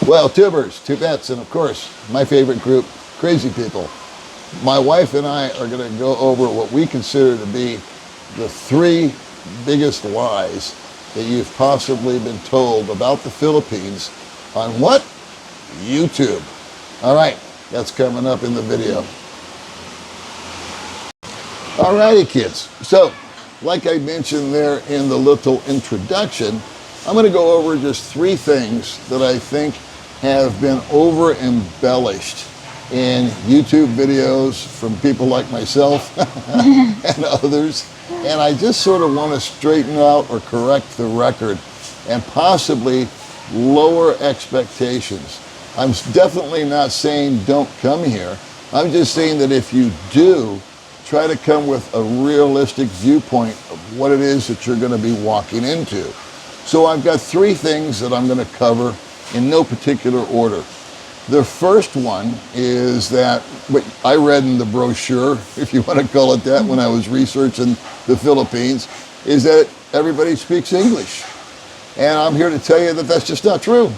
Well, tubers, tubettes, and of course, my favorite group, crazy people. My wife and I are going to go over what we consider to be the three biggest lies that you've possibly been told about the Philippines on what? YouTube. All right, that's coming up in the video. All righty, kids. So, like I mentioned there in the little introduction, I'm going to go over just three things that I think have been over embellished in YouTube videos from people like myself and others. And I just sort of want to straighten out or correct the record and possibly lower expectations. I'm definitely not saying don't come here. I'm just saying that if you do, try to come with a realistic viewpoint of what it is that you're going to be walking into. So I've got three things that I'm going to cover in no particular order. The first one is that what I read in the brochure, if you want to call it that, when I was researching the Philippines, is that everybody speaks English. And I'm here to tell you that that's just not true.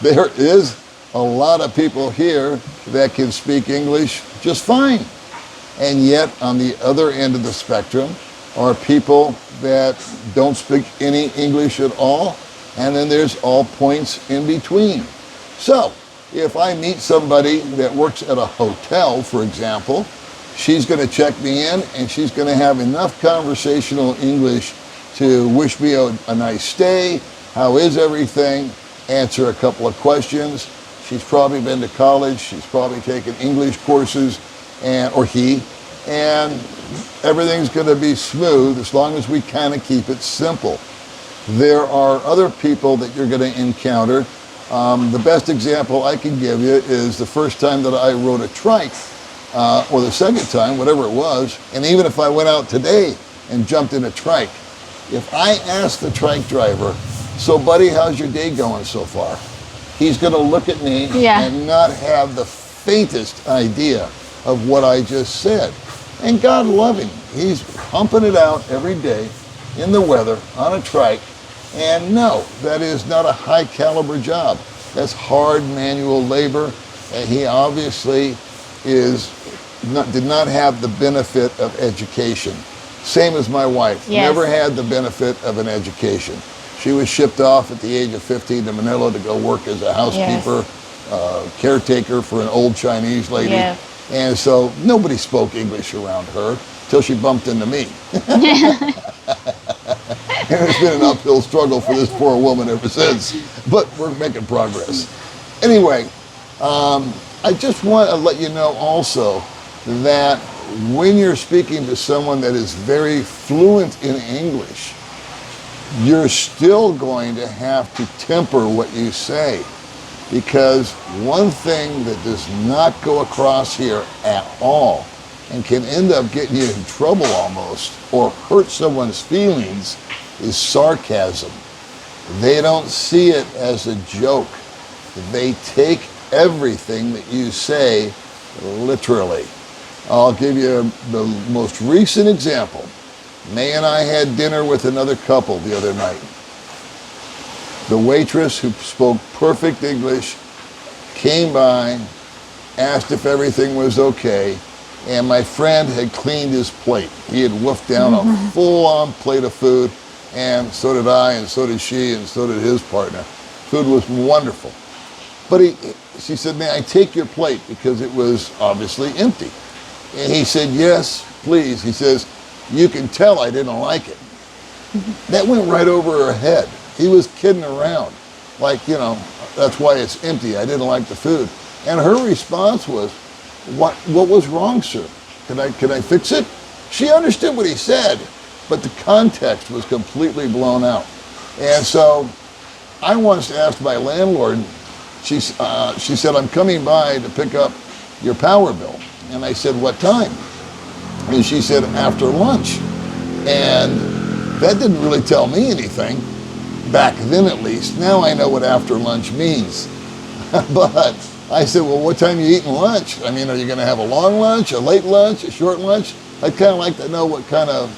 There is a lot of people here that can speak English just fine. And yet, on the other end of the spectrum are people that don't speak any English at all, and then there's all points in between. So, if I meet somebody that works at a hotel, for example, she's going to check me in, and she's going to have enough conversational English to wish me a nice stay, how is everything, answer a couple of questions. She's probably been to college, she's probably taken English courses, or he, and everything's going to be smooth as long as we kind of keep it simple. There are other people that you're going to encounter. The best example I can give you is the first time that I rode a trike, or the second time, whatever it was, and even if I went out today and jumped in a trike, if I ask the trike driver, so buddy, how's your day going so far? He's going to look at me and not have the faintest idea of what I just said. And God love him. He's pumping it out every day in the weather on a trike. And no, that is not a high caliber job. That's hard manual labor. And he obviously did not have the benefit of education. Same as my wife. Yes. Never had the benefit of an education. She was shipped off at the age of 15 to Manila to go work as a housekeeper, caretaker for an old Chinese lady. Yes. And so nobody spoke English around her till she bumped into me. And it's been an uphill struggle for this poor woman ever since. But we're making progress. Anyway, I just want to let you know also that when you're speaking to someone that is very fluent in English, you're still going to have to temper what you say. Because one thing that does not go across here at all and can end up getting you in trouble almost or hurt someone's feelings is sarcasm. They don't see it as a joke. They take everything that you say literally. I'll give you the most recent example. May and I had dinner with another couple the other night. The waitress, who spoke perfect English, came by, asked if everything was okay, and my friend had cleaned his plate. He had wolfed down a full-on plate of food, and so did I, and so did she, and so did his partner. Food was wonderful. But she said, may I take your plate? Because it was obviously empty. And he said, yes, please. He says, you can tell I didn't like it. That went right over her head. He was kidding around. Like, you know, that's why it's empty. I didn't like the food. And her response was, what was wrong, sir? Can I fix it? She understood what he said, but the context was completely blown out. And so I once asked my landlord, she said, I'm coming by to pick up your power bill. And I said, what time? And she said, after lunch. And that didn't really tell me anything. Back then at least. Now I know what after lunch means. But I said, well, what time are you eating lunch? I mean, are you going to have a long lunch, a late lunch, a short lunch? I'd kind of like to know what kind of,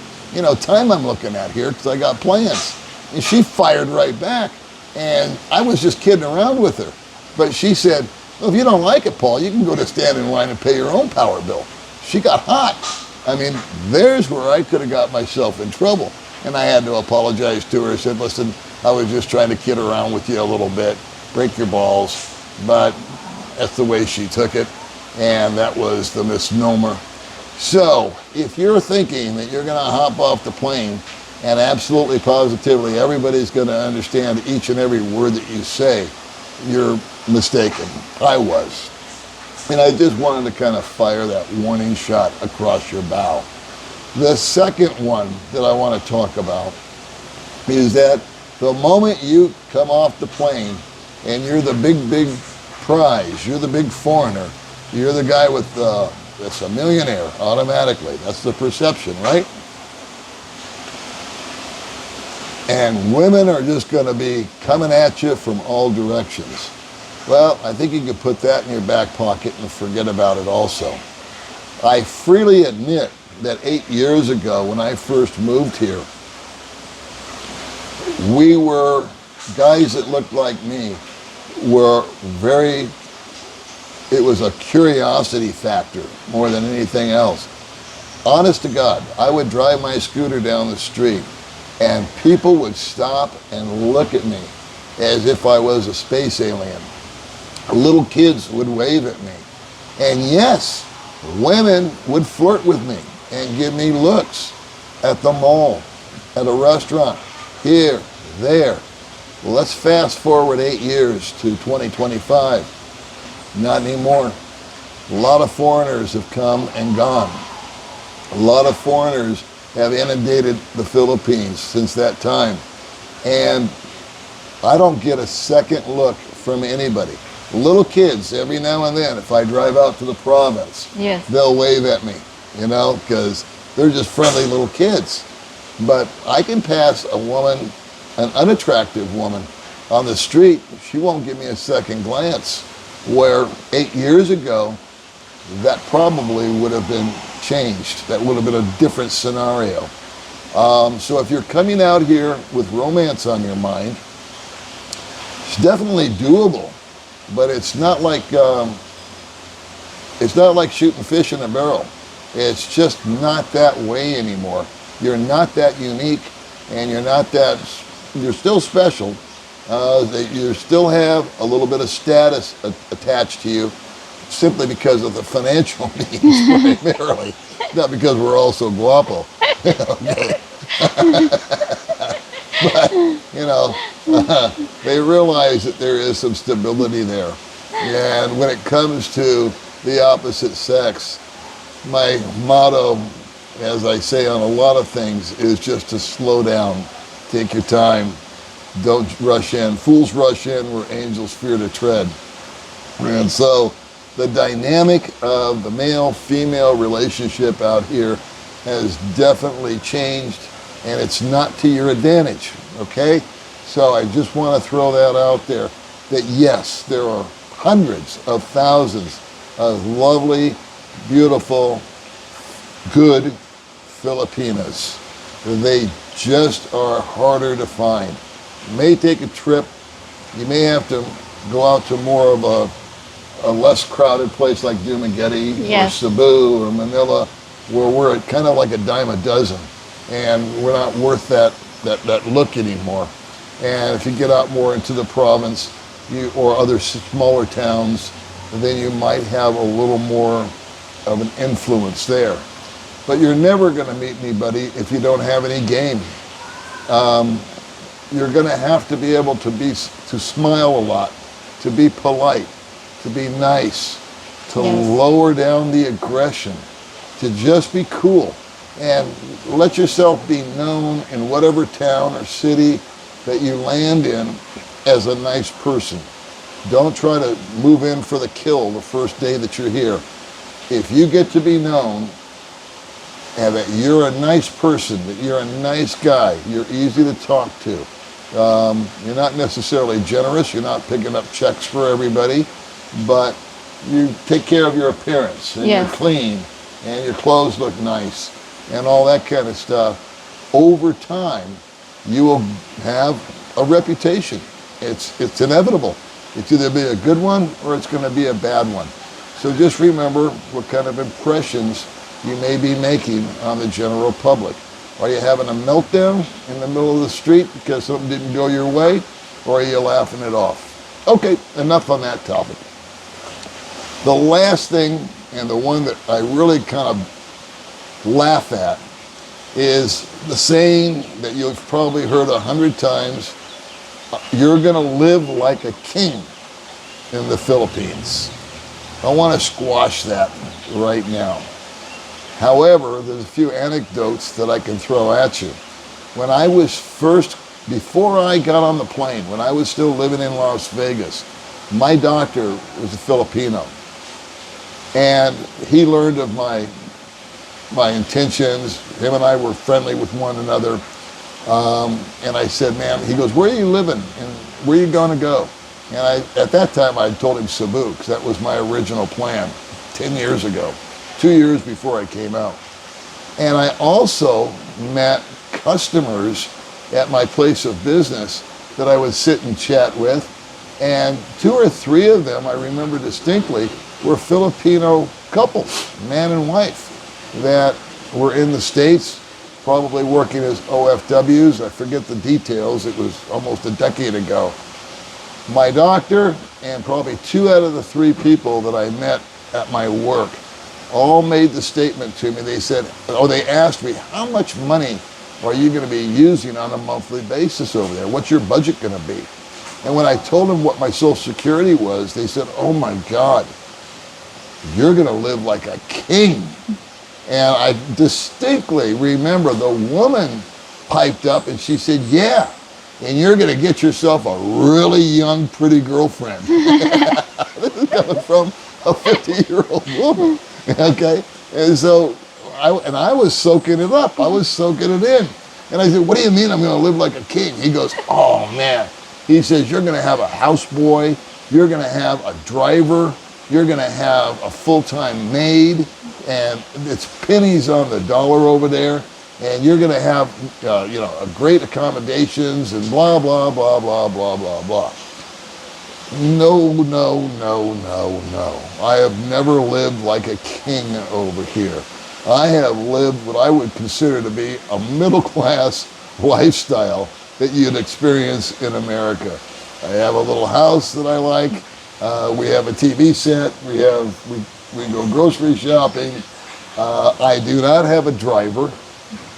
time I'm looking at here because I got plans. And she fired right back. And I was just kidding around with her. But she said, well, if you don't like it, Paul, you can go to stand in line and pay your own power bill. She got hot. I mean, there's where I could have got myself in trouble. And I had to apologize to her. I said, listen, I was just trying to kid around with you a little bit, break your balls. But that's the way she took it. And that was the misnomer. So if you're thinking that you're going to hop off the plane and absolutely positively everybody's going to understand each and every word that you say, you're mistaken. I was. And I just wanted to kind of fire that warning shot across your bow. The second one that I want to talk about is that the moment you come off the plane and you're the big prize, you're the big foreigner, you're the guy with that's a millionaire automatically. That's the perception, right? And women are just going to be coming at you from all directions. Well, I think you could put that in your back pocket and forget about it also. I freely admit that 8 years ago when I first moved here, we were, guys that looked like me were very, it was a curiosity factor more than anything else. Honest to God, I would drive my scooter down the street and people would stop and look at me as if I was a space alien. Little kids would wave at me. And yes, women would flirt with me and give me looks at the mall, at a restaurant, here, there. Well, let's fast forward 8 years to 2025. Not anymore. A lot of foreigners have come and gone. A lot of foreigners have inundated the Philippines since that time. And I don't get a second look from anybody. Little kids, every now and then, if I drive out to the province, yes, they'll wave at me, you know, because they're just friendly little kids. But I can pass a woman, an unattractive woman, on the street, she won't give me a second glance. Where 8 years ago, that probably would have been changed. That would have been a different scenario. So if you're coming out here with romance on your mind, it's definitely doable, but it's not like shooting fish in a barrel. It's just not that way anymore. You're not that unique, and you're still special. You still have a little bit of status attached to you, simply because of the financial means primarily, not because we're all so guapo. Okay. But, you know, they realize that there is some stability there. And when it comes to the opposite sex, my motto, as I say on a lot of things, is just to slow down, take your time. Don't rush in. Fools rush in where angels fear to tread. And so the dynamic of the male-female relationship out here has definitely changed, and it's not to your advantage, okay? So I just want to throw that out there, that yes, there are hundreds of thousands of lovely, beautiful, good Filipinas. They just are harder to find. You may take a trip. You may have to go out to more of a less crowded place like Dumaguete, yes, or Cebu or Manila, where we're at kind of like a dime a dozen, and we're not worth that look anymore. And if you get out more into the province or other smaller towns, then you might have a little more of an influence there. But you're never going to meet anybody if you don't have any game. You're going to have to be able to smile a lot, to be polite, to be nice, to yes, lower down the aggression, to just be cool, and let yourself be known in whatever town or city that you land in as a nice person. Don't try to move in for the kill the first day that you're here. If you get to be known and that you're a nice person, that you're a nice guy, you're easy to talk to, you're not necessarily generous, you're not picking up checks for everybody, but you take care of your appearance, and yes, you're clean, and your clothes look nice, and all that kind of stuff. Over time, you will have a reputation, it's inevitable. It's either be a good one or it's going to be a bad one. So just remember what kind of impressions you may be making on the general public. Are you having a meltdown in the middle of the street because something didn't go your way, or are you laughing it off? Okay, enough on that topic. The last thing, and the one that I really kind of laugh at, is the saying that you've probably heard 100 times, you're going to live like a king in the Philippines. I want to squash that right now. However, there's a few anecdotes that I can throw at you. When I was before I got on the plane, when I was still living in Las Vegas, my doctor was a Filipino. And he learned of my intentions. Him and I were friendly with one another. And I said, man, he goes, where are you living? And where are you going to go? And at that time, I told him Cebu, because that was my original plan 10 years ago, 2 years before I came out. And I also met customers at my place of business that I would sit and chat with. And 2 or 3 of them, I remember distinctly, were Filipino couples, man and wife, that were in the States, probably working as OFWs. I forget the details. It was almost a decade ago. My doctor and probably 2 out of the 3 people that I met at my work all made the statement to me. They said, they asked me, how much money are you going to be using on a monthly basis over there? What's your budget going to be? And when I told them what my Social Security was, they said, oh my God, you're going to live like a king. And I distinctly remember the woman piped up and she said, yeah, and you're going to get yourself a really young, pretty girlfriend. This is coming from a 50-year-old woman, okay? And so, I was soaking it up. I was soaking it in. And I said, what do you mean I'm going to live like a king? He goes, oh, man. He says, you're going to have a houseboy. You're going to have a driver. You're going to have a full-time maid. And it's pennies on the dollar over there. And you're going to have, a great accommodations and blah, blah, blah, blah, blah, blah, blah. No, no, no, no, no. I have never lived like a king over here. I have lived what I would consider to be a middle-class lifestyle that you'd experience in America. I have a little house that I like. We have a TV set. We go grocery shopping. I do not have a driver.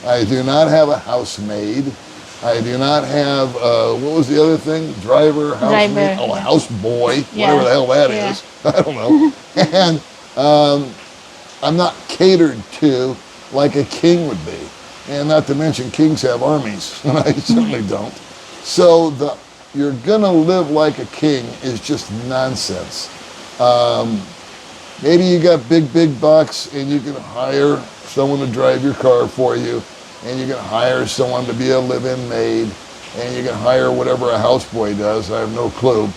I do not have a housemaid. I do not have, what was the other thing? Housemaid, houseboy, whatever the hell that is. I don't know. And I'm not catered to like a king would be. And not to mention kings have armies, and I certainly don't. So you're gonna live like a king is just nonsense. Maybe you got big bucks and you can hire someone to drive your car for you, and you can hire someone to be a live-in maid, and you can hire whatever a houseboy does. I have no clue,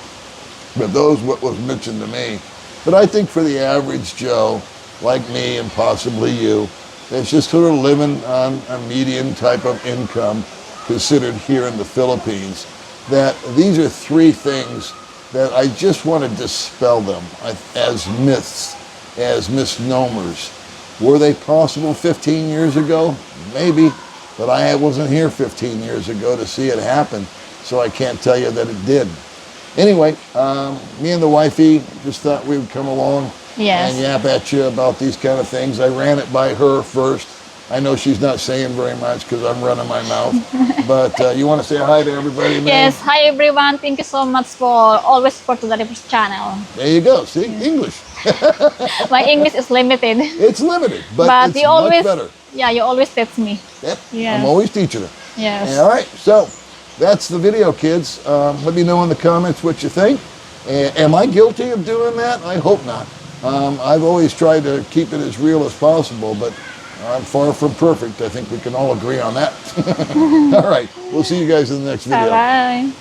but those what was mentioned to me. But I think for the average Joe, like me and possibly you, that's just sort of living on a median type of income considered here in the Philippines, that these are 3 things that I just want to dispel them as myths, as misnomers. Were they possible 15 years ago? Maybe, but I wasn't here 15 years ago to see it happen, so I can't tell you that it did. Anyway, me and the wifey just thought we would come along and yap at you about these kind of things. I ran it by her first. I know she's not saying very much because I'm running my mouth, but you want to say hi to everybody, man? Yes, hi everyone. Thank you so much for always support to the Rippers channel. There you go. See, English. My English is limited. It's limited, but it's much better. Yeah, you always teach me. Yep, Yes. I'm always teaching her. Yes. All right, so that's the video, kids. Let me know in the comments what you think. Am I guilty of doing that? I hope not. I've always tried to keep it as real as possible, but I'm far from perfect. I think we can all agree on that. All right, we'll see you guys in the next video. Bye-bye.